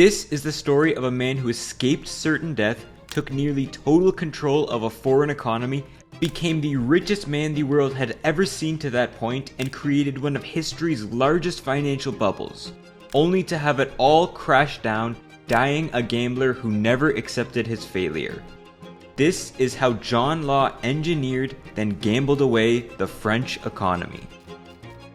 This is the story of a man who escaped certain death, took nearly total control of a foreign economy, became the richest man the world had ever seen to that point, and created one of history's largest financial bubbles, only to have it all crash down, dying a gambler who never accepted his failure. This is how John Law engineered, then gambled away the French economy.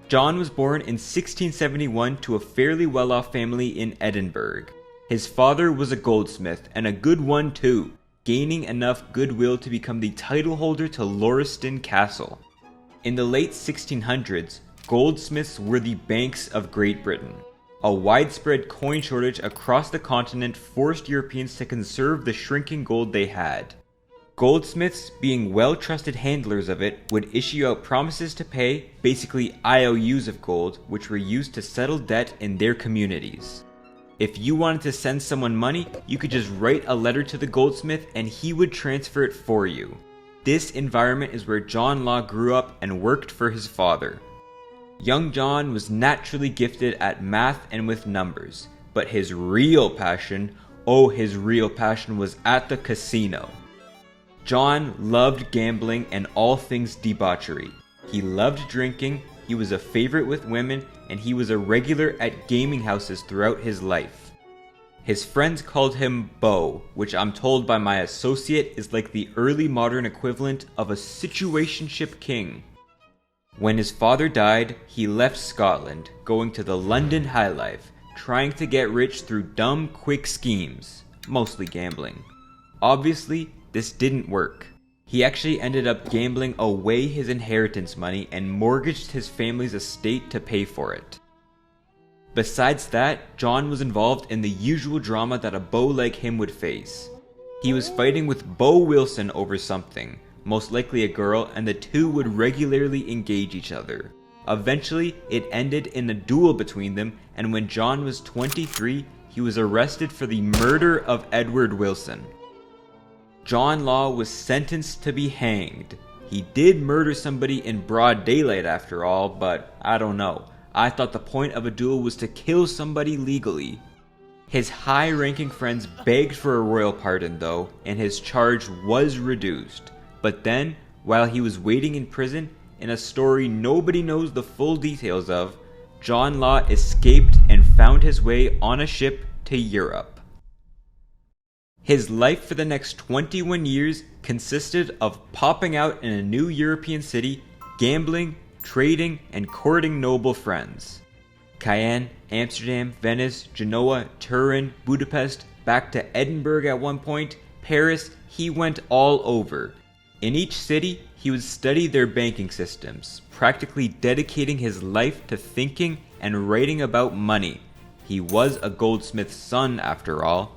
John was born in 1671 to a fairly well-off family in Edinburgh. His father was a goldsmith, and a good one too, gaining enough goodwill to become the title holder to Lauriston Castle. In the late 1600s, goldsmiths were the banks of Great Britain. A widespread coin shortage across the continent forced Europeans to conserve the shrinking gold they had. Goldsmiths, being well-trusted handlers of it, would issue out promises to pay, basically IOUs of gold, which were used to settle debt in their communities. If you wanted to send someone money, you could just write a letter to the goldsmith and he would transfer it for you. This environment is where John Law grew up and worked for his father. Young John was naturally gifted at math and with numbers, but his real passion was at the casino. John loved gambling and all things debauchery. He loved drinking, he was a favorite with women, and he was a regular at gaming houses throughout his life. His friends called him Beau, which I'm told by my associate is like the early modern equivalent of a situationship king. When his father died, he left Scotland, going to the London high life, trying to get rich through dumb, quick schemes, mostly gambling. Obviously, this didn't work. He actually ended up gambling away his inheritance money and mortgaged his family's estate to pay for it. Besides that, John was involved in the usual drama that a Beau like him would face. He was fighting with Beau Wilson over something, most likely a girl, and the two would regularly engage each other. Eventually, it ended in a duel between them, and when John was 23, he was arrested for the murder of Edward Wilson. John Law was sentenced to be hanged. He did murder somebody in broad daylight after all, but I don't know. I thought the point of a duel was to kill somebody legally. His high-ranking friends begged for a royal pardon though, and his charge was reduced. But then, while he was waiting in prison, in a story nobody knows the full details of, John Law escaped and found his way on a ship to Europe. His life for the next 21 years consisted of popping out in a new European city, gambling, trading, and courting noble friends. Cayenne, Amsterdam, Venice, Genoa, Turin, Budapest, back to Edinburgh at one point, Paris, he went all over. In each city, he would study their banking systems, practically dedicating his life to thinking and writing about money. He was a goldsmith's son after all.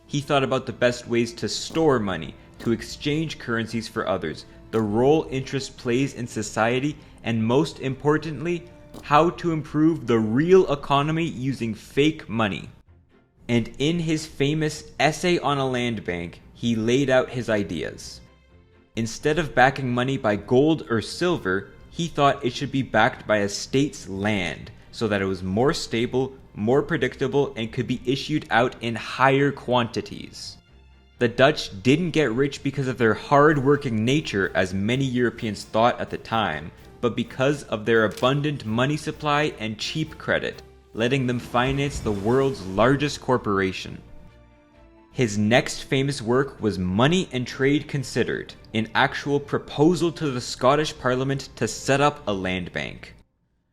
He thought about the best ways to store money, to exchange currencies for others, the role interest plays in society, and most importantly, how to improve the real economy using fake money. And in his famous Essay on a Land Bank, he laid out his ideas. Instead of backing money by gold or silver, he thought it should be backed by a state's land, so that it was more stable, more predictable, and could be issued out in higher quantities. The Dutch didn't get rich because of their hard-working nature, as many Europeans thought at the time, but because of their abundant money supply and cheap credit, letting them finance the world's largest corporation. His next famous work was Money and Trade Considered, an actual proposal to the Scottish Parliament to set up a land bank.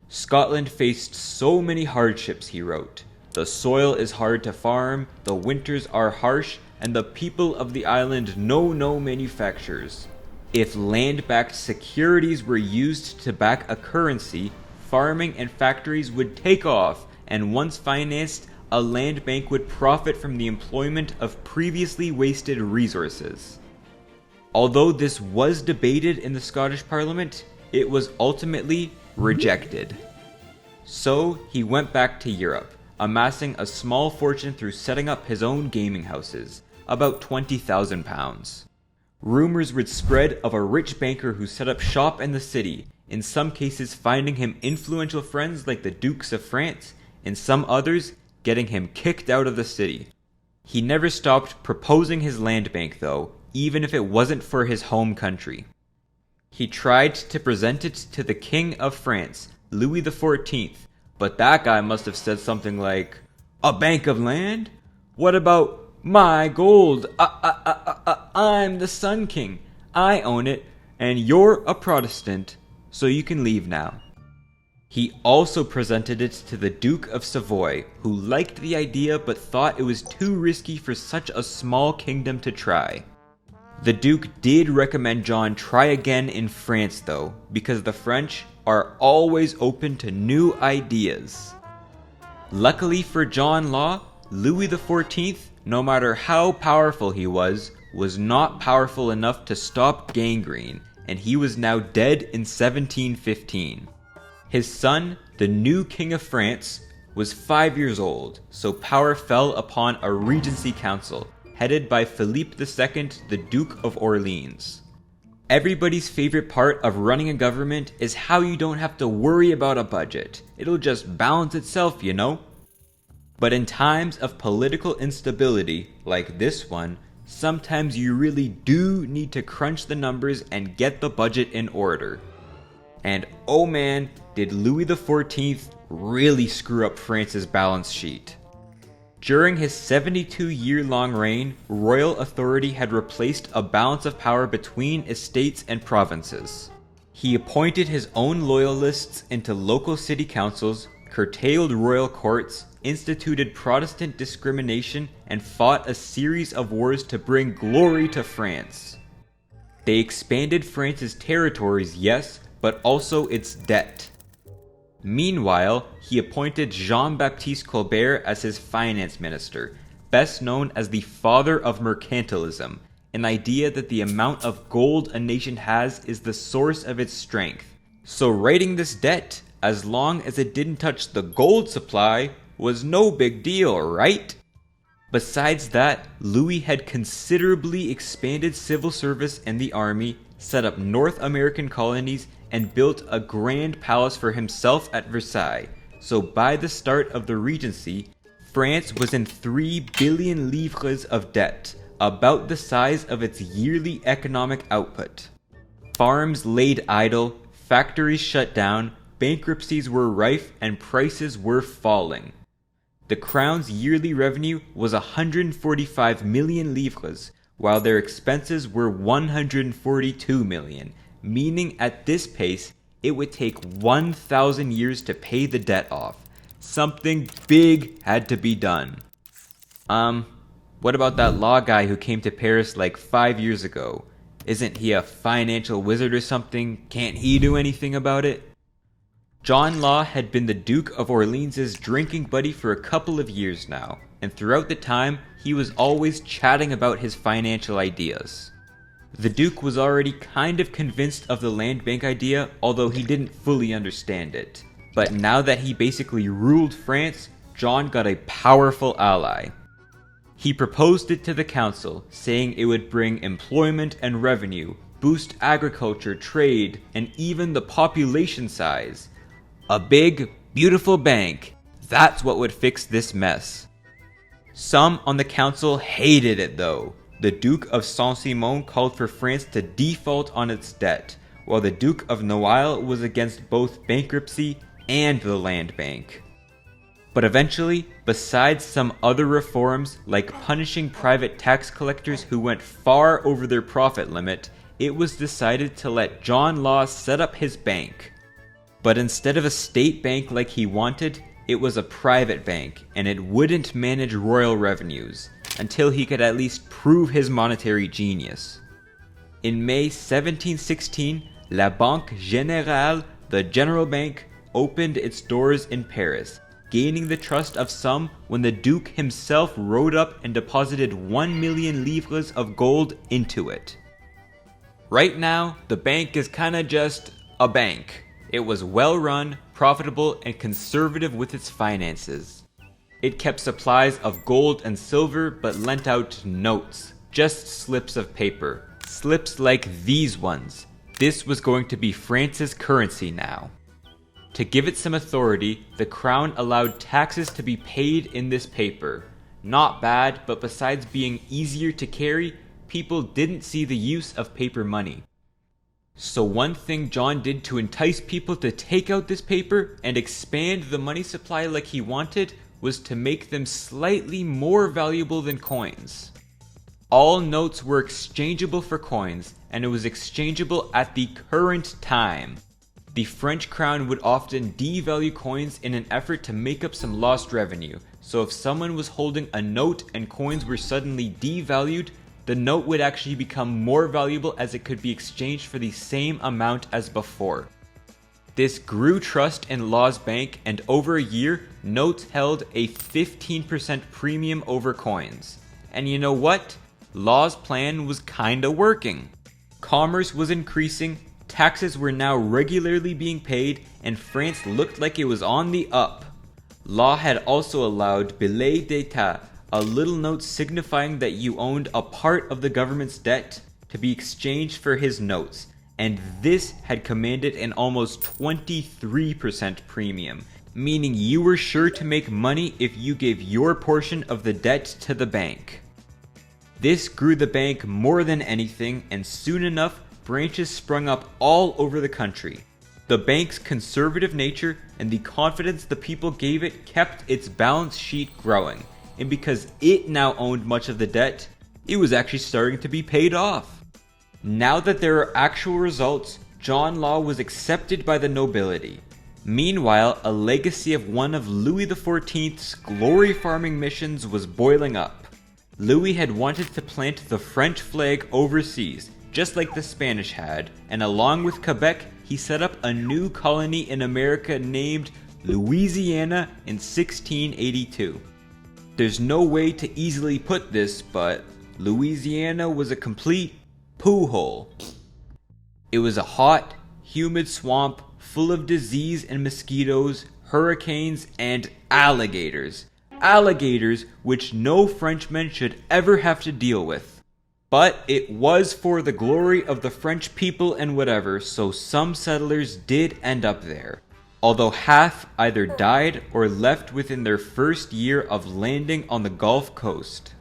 Scotland faced so many hardships, he wrote. The soil is hard to farm, the winters are harsh, and the people of the island know no manufactures. If land-backed securities were used to back a currency, farming and factories would take off, and once financed, a land bank would profit from the employment of previously wasted resources. Although this was debated in the Scottish Parliament, it was ultimately rejected. So he went back to Europe, amassing a small fortune through setting up his own gaming houses, about £20,000. Rumors would spread of a rich banker who set up shop in the city, in some cases finding him influential friends like the Dukes of France, in some others getting him kicked out of the city. He never stopped proposing his land bank though, even if it wasn't for his home country. He tried to present it to the King of France, Louis XIV, but that guy must have said something like, "A bank of land? What about my gold? I'm the Sun King. I own it, and you're a Protestant, so you can leave now." He also presented it to the Duke of Savoy, who liked the idea but thought it was too risky for such a small kingdom to try. The Duke did recommend John try again in France though, because the French are always open to new ideas. Luckily for John Law, Louis XIV, no matter how powerful he was not powerful enough to stop gangrene, and he was now dead in 1715. His son, the new King of France, was 5 years old, so power fell upon a regency council, headed by Philippe II, the Duke of Orleans. Everybody's favorite part of running a government is how you don't have to worry about a budget. It'll just balance itself, you know? But in times of political instability, like this one, sometimes you really do need to crunch the numbers and get the budget in order. And oh man, did Louis XIV really screw up France's balance sheet. During his 72-year-long reign, royal authority had replaced a balance of power between estates and provinces. He appointed his own loyalists into local city councils, curtailed royal courts, instituted Protestant discrimination, and fought a series of wars to bring glory to France. They expanded France's territories, yes, but also its debt. Meanwhile, he appointed Jean-Baptiste Colbert as his finance minister, best known as the father of mercantilism, an idea that the amount of gold a nation has is the source of its strength. So writing this debt, as long as it didn't touch the gold supply, was no big deal, right? Besides that, Louis had considerably expanded civil service and the army, set up North American colonies, and built a grand palace for himself at Versailles. So by the start of the Regency, France was in 3 billion livres of debt, about the size of its yearly economic output. Farms laid idle, factories shut down, bankruptcies were rife, and prices were falling. The crown's yearly revenue was 145 million livres, while their expenses were 142 million, meaning at this pace, it would take 1,000 years to pay the debt off. Something big had to be done. What about that law guy who came to Paris like 5 years ago? Isn't he a financial wizard or something? Can't he do anything about it? John Law had been the Duke of Orleans' drinking buddy for a couple of years now, and throughout the time, he was always chatting about his financial ideas. The Duke was already kind of convinced of the land bank idea, although he didn't fully understand it. But now that he basically ruled France, John got a powerful ally. He proposed it to the council, saying it would bring employment and revenue, boost agriculture, trade, and even the population size. A big, beautiful bank. That's what would fix this mess. Some on the council hated it though. The Duke of Saint-Simon called for France to default on its debt, while the Duke of Noailles was against both bankruptcy and the land bank. But eventually, besides some other reforms like punishing private tax collectors who went far over their profit limit, it was decided to let John Law set up his bank. But instead of a state bank like he wanted, it was a private bank, and it wouldn't manage royal revenues, until he could at least prove his monetary genius. In May 1716, La Banque Générale, the General Bank, opened its doors in Paris, gaining the trust of some when the Duke himself rode up and deposited 1 million livres of gold into it. Right now, the bank is kinda just a bank. It was well run, profitable, and conservative with its finances. It kept supplies of gold and silver but lent out notes, just slips of paper. Slips like these ones. This was going to be France's currency now. To give it some authority, the crown allowed taxes to be paid in this paper. Not bad, but besides being easier to carry, people didn't see the use of paper money. So one thing John did to entice people to take out this paper and expand the money supply like he wanted was to make them slightly more valuable than coins. All notes were exchangeable for coins, and it was exchangeable at the current time. The French crown would often devalue coins in an effort to make up some lost revenue, so if someone was holding a note and coins were suddenly devalued, the note would actually become more valuable as it could be exchanged for the same amount as before. This grew trust in Law's bank, and over a year, notes held a 15% premium over coins. And you know what? Law's plan was kinda working. Commerce was increasing, taxes were now regularly being paid, and France looked like it was on the up. Law had also allowed billet d'état, a little note signifying that you owned a part of the government's debt, to be exchanged for his notes, and this had commanded an almost 23% premium, meaning you were sure to make money if you gave your portion of the debt to the bank. This grew the bank more than anything, and soon enough, branches sprung up all over the country. The bank's conservative nature and the confidence the people gave it kept its balance sheet growing, and because it now owned much of the debt, it was actually starting to be paid off. Now that there are actual results, John Law was accepted by the nobility. Meanwhile, a legacy of one of Louis XIV's glory farming missions was boiling up. Louis had wanted to plant the French flag overseas, just like the Spanish had, and along with Quebec, he set up a new colony in America named Louisiana in 1682. There's no way to easily put this, but Louisiana was a complete poo hole. It was a hot, humid swamp full of disease and mosquitoes, hurricanes, and alligators. Alligators which no Frenchman should ever have to deal with. But it was for the glory of the French people and whatever, so some settlers did end up there. Although half either died or left within their first year of landing on the Gulf Coast.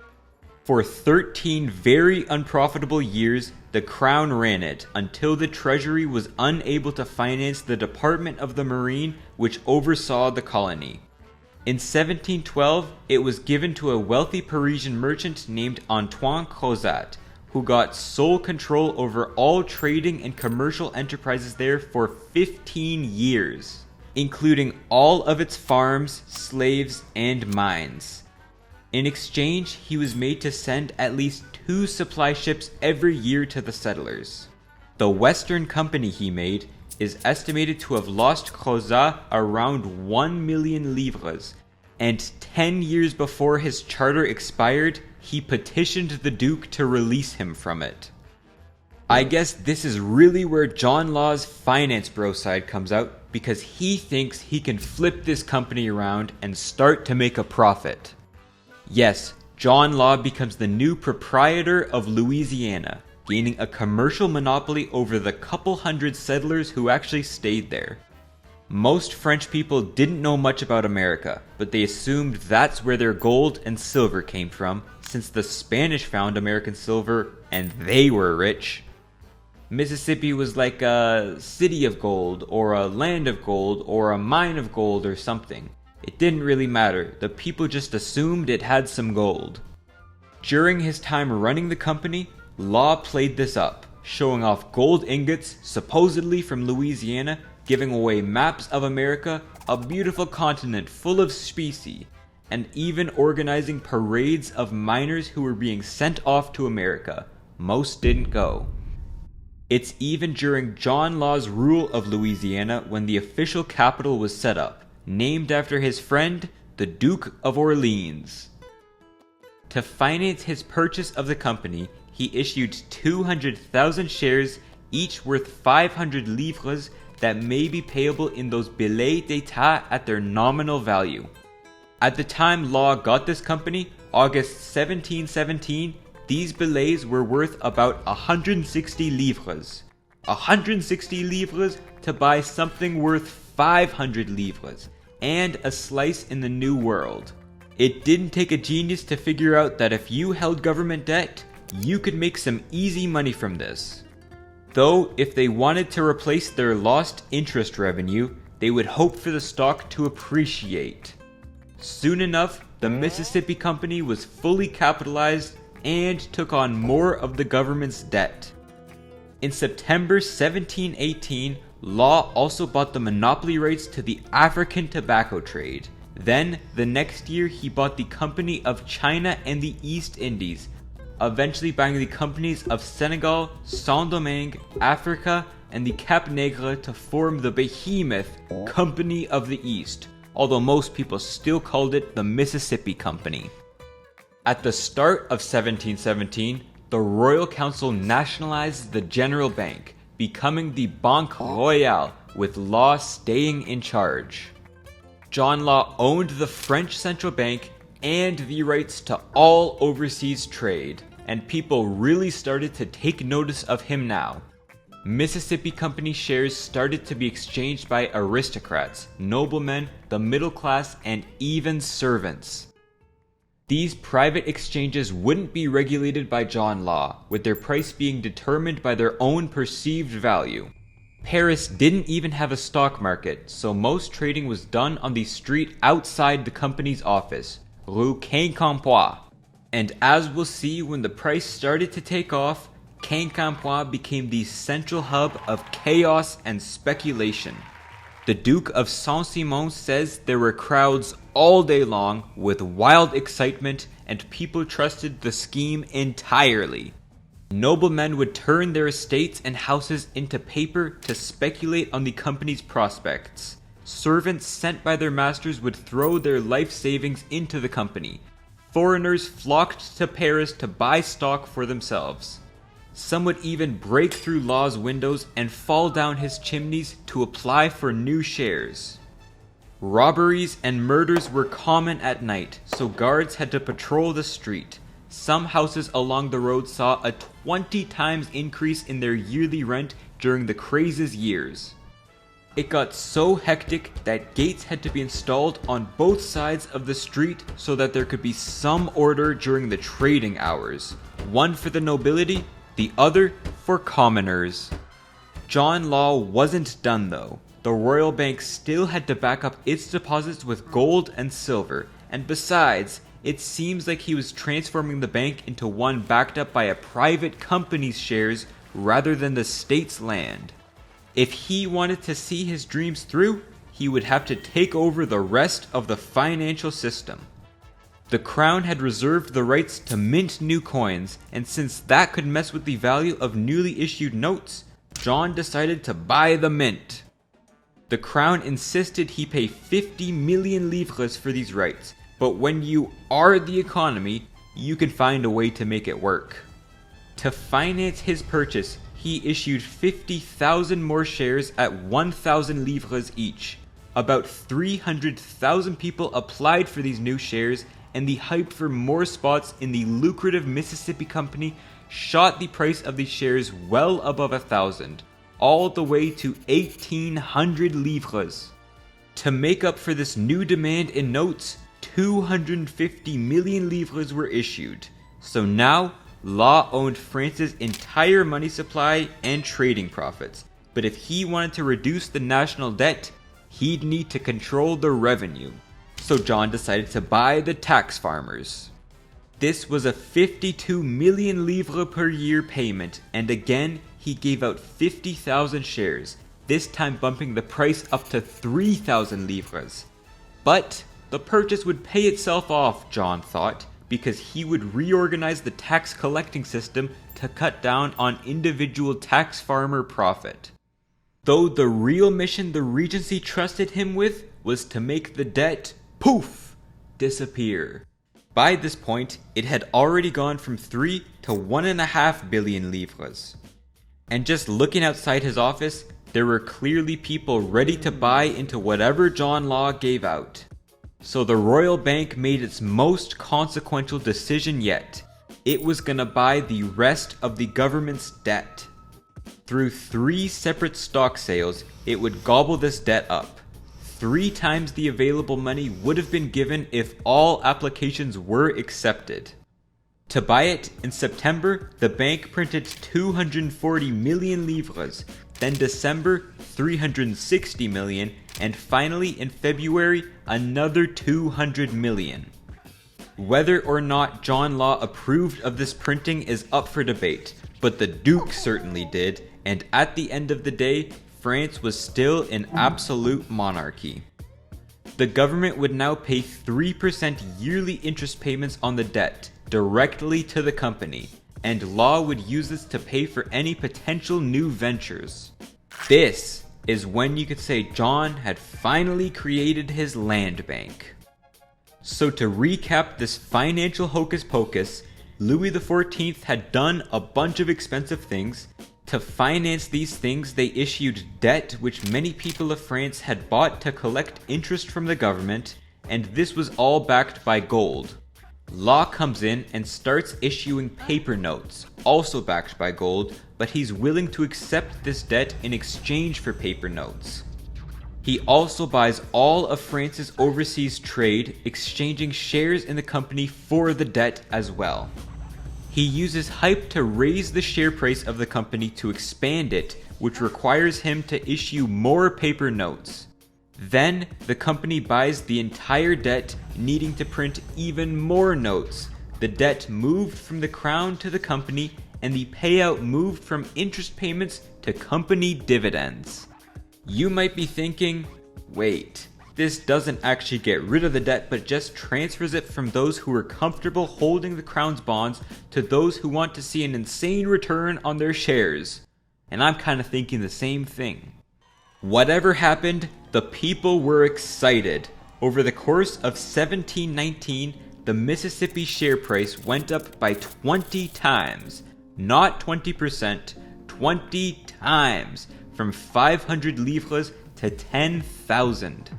For 13 very unprofitable years, the Crown ran it until the Treasury was unable to finance the Department of the Marine, which oversaw the colony. In 1712, it was given to a wealthy Parisian merchant named Antoine Crozat, who got sole control over all trading and commercial enterprises there for 15 years, including all of its farms, slaves, and mines. In exchange, he was made to send at least 2 supply ships every year to the settlers. The Western Company he made is estimated to have lost Crozat around 1 million livres, and 10 years before his charter expired, he petitioned the Duke to release him from it. I guess this is really where John Law's finance bro side comes out, because he thinks he can flip this company around and start to make a profit. Yes, John Law becomes the new proprietor of Louisiana, gaining a commercial monopoly over the couple hundred settlers who actually stayed there. Most French people didn't know much about America, but they assumed that's where their gold and silver came from, since the Spanish found American silver and they were rich. Mississippi was like a city of gold, or a land of gold, or a mine of gold or something. It didn't really matter, the people just assumed it had some gold. During his time running the company, Law played this up, showing off gold ingots, supposedly from Louisiana, giving away maps of America, a beautiful continent full of species, and even organizing parades of miners who were being sent off to America. Most didn't go. It's even during John Law's rule of Louisiana when the official capital was set up, named after his friend, the Duke of Orleans. To finance his purchase of the company, he issued 200,000 shares, each worth 500 livres, that may be payable in those billets d'état at their nominal value. At the time Law got this company, August 1717, these billets were worth about 160 livres. 160 livres to buy something worth 500 livres, and a slice in the New World. It didn't take a genius to figure out that if you held government debt, you could make some easy money from this. Though, if they wanted to replace their lost interest revenue, they would hope for the stock to appreciate. Soon enough, the Mississippi Company was fully capitalized and took on more of the government's debt. In September 1718, Law also bought the monopoly rights to the African tobacco trade. Then, the next year, he bought the Company of China and the East Indies, eventually buying the companies of Senegal, Saint-Domingue, Africa, and the Cap Negre to form the behemoth Company of the East, although most people still called it the Mississippi Company. At the start of 1717, the Royal Council nationalized the General Bank, becoming the Banque Royale, with Law staying in charge. John Law owned the French central bank and the rights to all overseas trade, and people really started to take notice of him now. Mississippi Company shares started to be exchanged by aristocrats, noblemen, the middle class, and even servants. These private exchanges wouldn't be regulated by John Law, with their price being determined by their own perceived value. Paris didn't even have a stock market, so most trading was done on the street outside the company's office, Rue Quincampoix. And as we'll see, when the price started to take off, Quincampoix became the central hub of chaos and speculation. The Duke of Saint-Simon says there were crowds all day long with wild excitement, and people trusted the scheme entirely. Noblemen would turn their estates and houses into paper to speculate on the company's prospects. Servants sent by their masters would throw their life savings into the company. Foreigners flocked to Paris to buy stock for themselves. Some would even break through Law's windows and fall down his chimneys to apply for new shares. Robberies and murders were common at night, so guards had to patrol the street. Some houses along the road saw a 20 times increase in their yearly rent during the craze's years. It got so hectic that gates had to be installed on both sides of the street so that there could be some order during the trading hours. One for the nobility, the other for commoners. John Law wasn't done though. The Royal Bank still had to back up its deposits with gold and silver, and besides, it seems like he was transforming the bank into one backed up by a private company's shares rather than the state's land. If he wanted to see his dreams through, he would have to take over the rest of the financial system. The crown had reserved the rights to mint new coins, and since that could mess with the value of newly issued notes, John decided to buy the mint. The crown insisted he pay 50 million livres for these rights, but when you are the economy, you can find a way to make it work. To finance his purchase, he issued 50,000 more shares at 1,000 livres each. About 300,000 people applied for these new shares, and the hype for more spots in the lucrative Mississippi Company shot the price of these shares well above 1,000, all the way to 1,800 livres. To make up for this new demand in notes, 250 million livres were issued. So now, Law owned France's entire money supply and trading profits. But if he wanted to reduce the national debt, he'd need to control the revenue. So John decided to buy the tax farmers. This was a 52 million livres per year payment, and again, he gave out 50,000 shares, this time bumping the price up to 3,000 livres. But the purchase would pay itself off, John thought, because he would reorganize the tax collecting system to cut down on individual tax farmer profit. Though the real mission the Regency trusted him with was to make the debt, poof, disappear. By this point, it had already gone from 3 to 1.5 billion livres. And just looking outside his office, there were clearly people ready to buy into whatever John Law gave out. So the Royal Bank made its most consequential decision yet. It was gonna buy the rest of the government's debt. Through 3 separate stock sales, it would gobble this debt up. 3 times the available money would have been given if all applications were accepted. To buy it, in September, the bank printed 240 million livres, then December 360 million, and finally in February another 200 million. Whether or not John Law approved of this printing is up for debate, but the Duke certainly did, and at the end of the day, France was still an absolute monarchy. The government would now pay 3% yearly interest payments on the debt directly to the company, and Law would use this to pay for any potential new ventures. This is when you could say John had finally created his land bank. So to recap this financial hocus pocus, Louis XIV had done a bunch of expensive things. To finance these things, they issued debt which many people of France had bought to collect interest from the government, and this was all backed by gold. Law comes in and starts issuing paper notes, also backed by gold, but he's willing to accept this debt in exchange for paper notes. He also buys all of France's overseas trade, exchanging shares in the company for the debt as well. He uses hype to raise the share price of the company to expand it, which requires him to issue more paper notes. Then, the company buys the entire debt, needing to print even more notes. The debt moved from the crown to the company, and the payout moved from interest payments to company dividends. You might be thinking, wait, this doesn't actually get rid of the debt, but just transfers it from those who are comfortable holding the crown's bonds to those who want to see an insane return on their shares. And I'm kind of thinking the same thing. Whatever happened, the people were excited. Over the course of 1719, the Mississippi share price went up by 20 times. Not 20%, 20 times, from 500 livres to 10,000.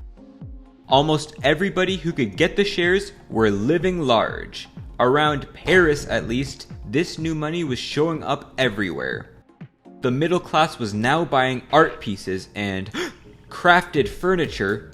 Almost everybody who could get the shares were living large. Around Paris at least, this new money was showing up everywhere. The middle class was now buying art pieces and crafted furniture.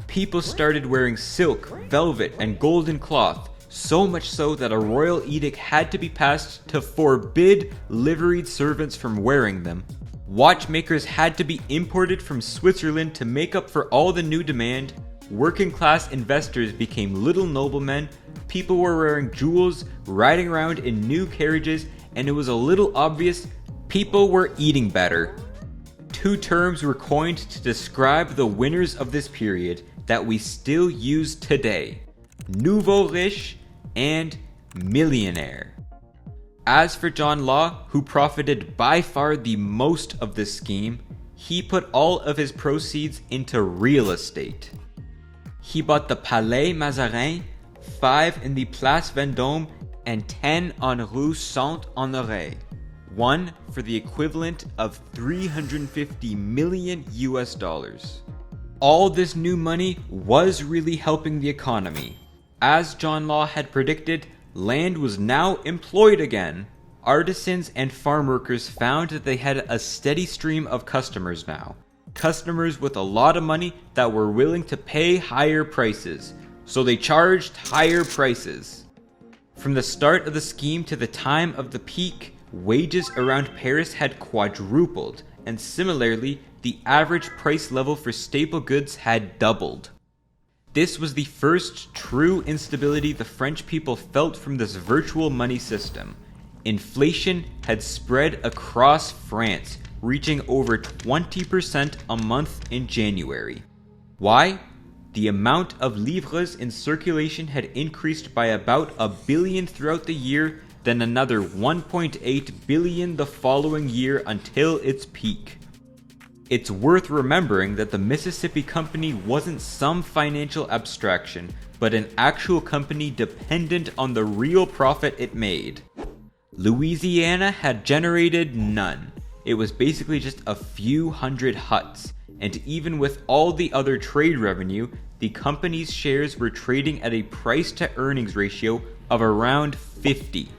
People started wearing silk, velvet, and golden cloth, so much so that a royal edict had to be passed to forbid liveried servants from wearing them. Watchmakers had to be imported from Switzerland to make up for all the new demand. Working class investors became little noblemen. People were wearing jewels, riding around in new carriages, and it was a little obvious people were eating better. 2 terms were coined to describe the winners of this period that we still use today: nouveau riche and millionaire. As for John Law, who profited by far the most of this scheme, he put all of his proceeds into real estate. He bought the Palais Mazarin, 5 in the Place Vendôme, and 10 on Rue Saint-Honoré, 1 for the equivalent of $350 million. All this new money was really helping the economy. As John Law had predicted, land was now employed again. Artisans and farm workers found that they had a steady stream of customers now. Customers with a lot of money that were willing to pay higher prices. So they charged higher prices. From the start of the scheme to the time of the peak, wages around Paris had quadrupled, and similarly, the average price level for staple goods had doubled. This was the first true instability the French people felt from this virtual money system. Inflation had spread across France, reaching over 20% a month in January. Why? The amount of livres in circulation had increased by about 1 billion throughout the year, then another 1.8 billion the following year until its peak. It's worth remembering that the Mississippi Company wasn't some financial abstraction, but an actual company dependent on the real profit it made. Louisiana had generated none. It was basically just a few hundred huts, and even with all the other trade revenue, the company's shares were trading at a price-to-earnings ratio of around 50.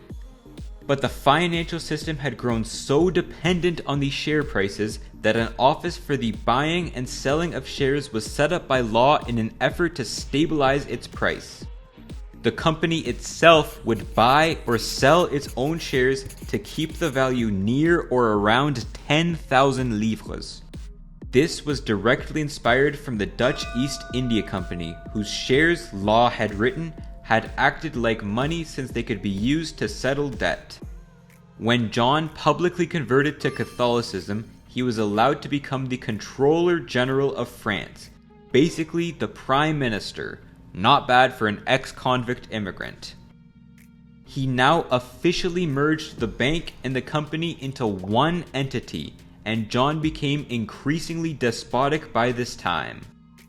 But the financial system had grown so dependent on the share prices that an office for the buying and selling of shares was set up by law in an effort to stabilize its price. The company itself would buy or sell its own shares to keep the value near or around 10,000 livres. This was directly inspired from the Dutch East India Company, whose shares Law had written had acted like money since they could be used to settle debt. When John publicly converted to Catholicism, he was allowed to become the Controller General of France, basically the Prime Minister. Not bad for an ex-convict immigrant. He now officially merged the bank and the company into one entity, and John became increasingly despotic by this time.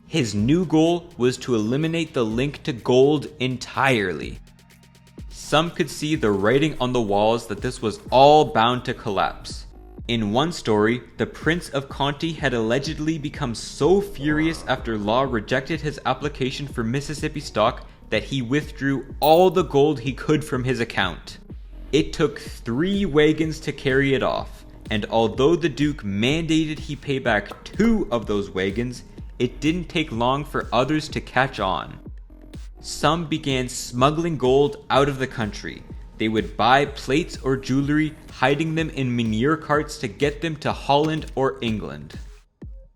His new goal was to eliminate the link to gold entirely. Some could see the writing on the walls that this was all bound to collapse. In one story, the Prince of Conti had allegedly become so furious after Law rejected his application for Mississippi stock that he withdrew all the gold he could from his account. It took 3 wagons to carry it off, and although the Duke mandated he pay back 2 of those wagons, it didn't take long for others to catch on. Some began smuggling gold out of the country. They would buy plates or jewelry, hiding them in manure carts to get them to Holland or England.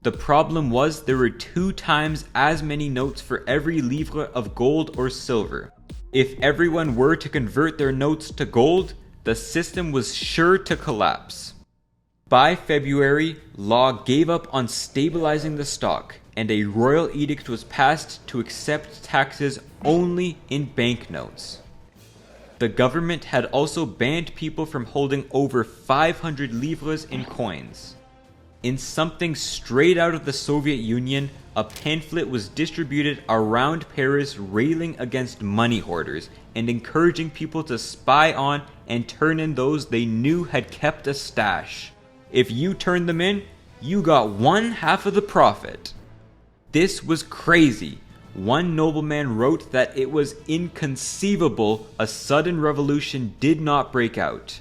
The problem was there were 2 times as many notes for every livre of gold or silver. If everyone were to convert their notes to gold, the system was sure to collapse. By February, Law gave up on stabilizing the stock, and a royal edict was passed to accept taxes only in banknotes. The government had also banned people from holding over 500 livres in coins. In something straight out of the Soviet Union, a pamphlet was distributed around Paris railing against money hoarders and encouraging people to spy on and turn in those they knew had kept a stash. If you turned them in, you got 1/2 of the profit. This was crazy. One nobleman wrote that it was inconceivable a sudden revolution did not break out.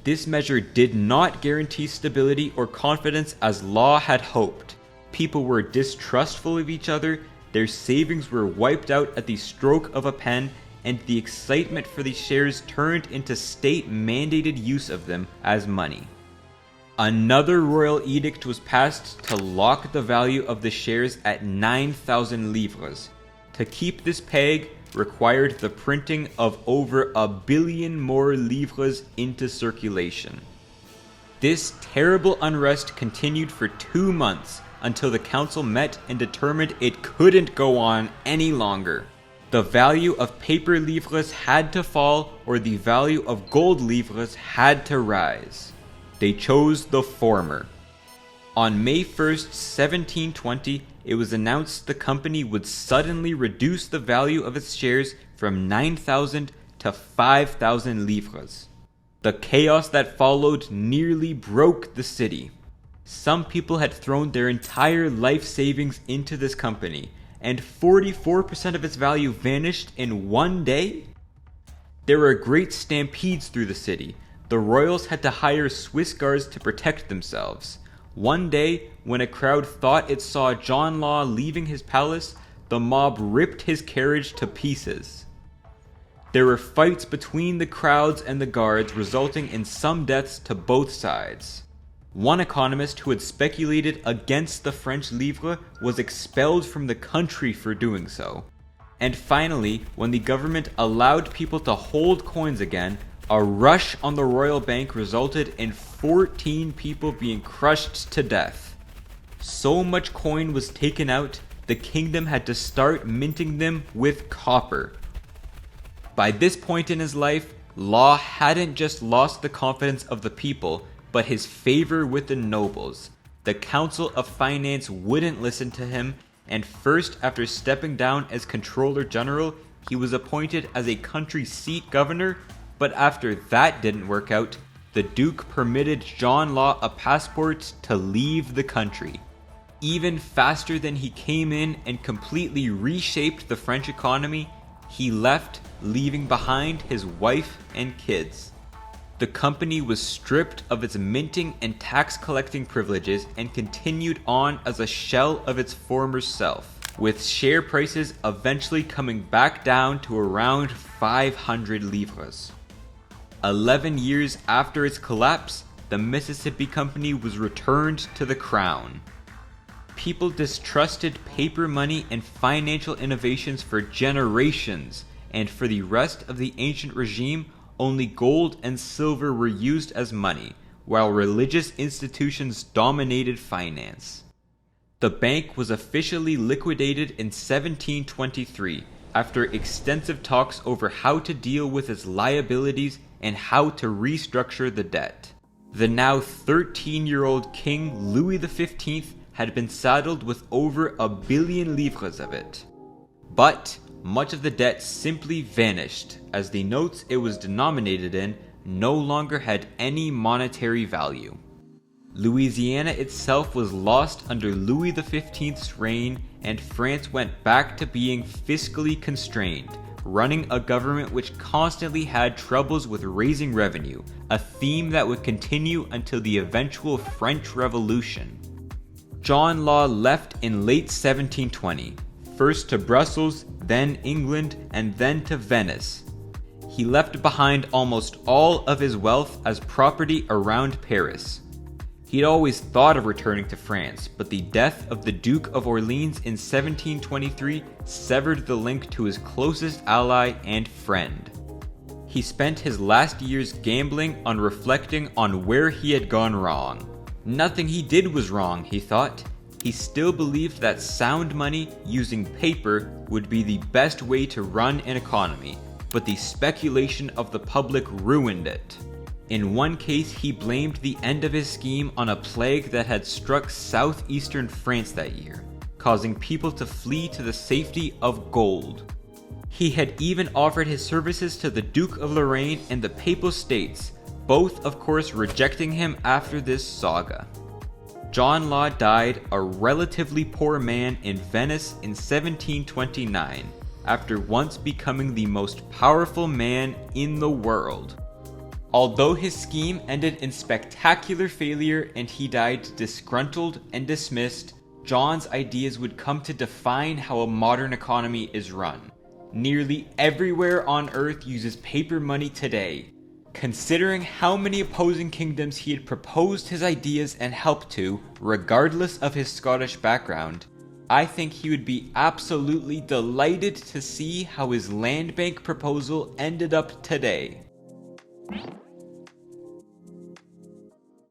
This measure did not guarantee stability or confidence as Law had hoped. People were distrustful of each other, their savings were wiped out at the stroke of a pen, and the excitement for the shares turned into state-mandated use of them as money. Another royal edict was passed to lock the value of the shares at 9,000 livres. To keep this peg required the printing of over 1 billion more livres into circulation. This terrible unrest continued for 2 months until the council met and determined it couldn't go on any longer. The value of paper livres had to fall or the value of gold livres had to rise. They chose the former. On May 1st, 1720, it was announced the company would suddenly reduce the value of its shares from 9,000 to 5,000 livres. The chaos that followed nearly broke the city. Some people had thrown their entire life savings into this company, and 44% of its value vanished in one day? There were great stampedes through the city. The royals had to hire Swiss guards to protect themselves. One day, when a crowd thought it saw John Law leaving his palace, the mob ripped his carriage to pieces. There were fights between the crowds and the guards, resulting in some deaths to both sides. One economist who had speculated against the French livre was expelled from the country for doing so. And finally, when the government allowed people to hold coins again, a rush on the royal bank resulted in 14 people being crushed to death. So much coin was taken out, the kingdom had to start minting them with copper. By this point in his life, Law hadn't just lost the confidence of the people, but his favor with the nobles. The Council of Finance wouldn't listen to him, and first after stepping down as Controller General, he was appointed as a country seat governor. But after that didn't work out, the Duke permitted John Law a passport to leave the country. Even faster than he came in and completely reshaped the French economy, he left, leaving behind his wife and kids. The company was stripped of its minting and tax collecting privileges and continued on as a shell of its former self, with share prices eventually coming back down to around 500 livres. 11 years after its collapse, the Mississippi Company was returned to the crown. People distrusted paper money and financial innovations for generations, and for the rest of the ancient regime, only gold and silver were used as money, while religious institutions dominated finance. The bank was officially liquidated in 1723 after extensive talks over how to deal with its liabilities and how to restructure the debt. The now 13-year-old King Louis XV had been saddled with over 1 billion livres of it. But much of the debt simply vanished, as the notes it was denominated in no longer had any monetary value. Louisiana itself was lost under Louis XV's reign, and France went back to being fiscally constrained, running a government which constantly had troubles with raising revenue, a theme that would continue until the eventual French Revolution. John Law left in late 1720, first to Brussels, then England, and then to Venice. He left behind almost all of his wealth as property around Paris. He'd always thought of returning to France, but the death of the Duke of Orleans in 1723 severed the link to his closest ally and friend. He spent his last years gambling on reflecting on where he had gone wrong. Nothing he did was wrong, he thought. He still believed that sound money using paper would be the best way to run an economy, but the speculation of the public ruined it. In one case, he blamed the end of his scheme on a plague that had struck southeastern France that year, causing people to flee to the safety of gold. He had even offered his services to the Duke of Lorraine and the Papal States, both of course rejecting him after this saga. John Law died a relatively poor man in Venice in 1729, after once becoming the most powerful man in the world. Although his scheme ended in spectacular failure and he died disgruntled and dismissed, John's ideas would come to define how a modern economy is run. Nearly everywhere on Earth uses paper money today. Considering how many opposing kingdoms he had proposed his ideas and helped to, regardless of his Scottish background, I think he would be absolutely delighted to see how his land bank proposal ended up today.